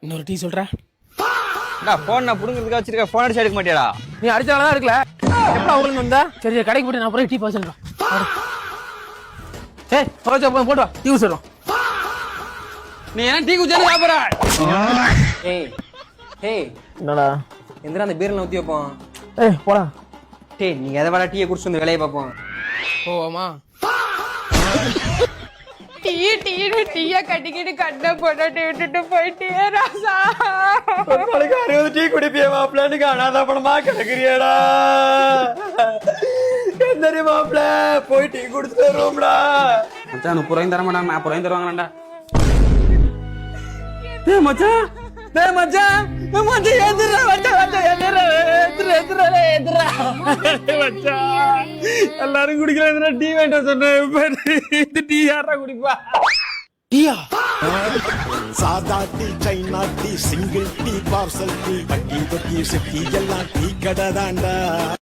இன்னொரு டீ சொல்ற. போன் நான் புடுங்கிறதுக்கு வச்சிருக்க, போன் அடிச்சு எடுக்க மாட்டியாடா? நீ அடிச்சால தான் இருக்கல. எப்படா உங்களுக்கு வந்தா? சரி சரி, கடைக்கு போய் நான் போய் டீ போய் சொல்றேன். ஏய் போச்சா போட்டு வா, டீ குடிச்சிரோம். நீ என்ன டீ குடிச்சானே சாப்பிடுற? ஏய் ஏய் என்னடா? எந்திரா அந்த பீரல ஊத்தி வைப்போம். ஏய் போடா. டேய் நீ எதை வேணா டீயை குடிச்சு வந்து வேலையை பார்ப்போம். போவோமா? டீய கட்டிக்கிட்டு கண்ணை போட்டு விட்டுட்டு போயிட்டே ராசா. நாளைக்கு 60 டீ குடிப்பிய மாப்பிள்ளன்னு அனாத பணமா கிடக்குறியடா. என்ன மாப்பிள்ள போய் டீ குடிச்சிட்டு வருவோம்டா. மச்சான் 30 ரூபாயும் தர மாட்டாங்க, 40 ரூபாயும் தருவாங்கடா. டேய் மச்சான், டேய் மச்சான், மச்சான் எந்திரா மச்சான், எந்திரா மச்சான். எல்லாரும் குடிக்கல, டீ வேண்டாம் சொன்னேன். இந்த டீ யாரா குடிப்பா? டீயா? சாதா tea, China tea, single tea, parcel tea, வட்டி தொட்டி, செட்டி எல்லாம் டீ கடை தாண்டா.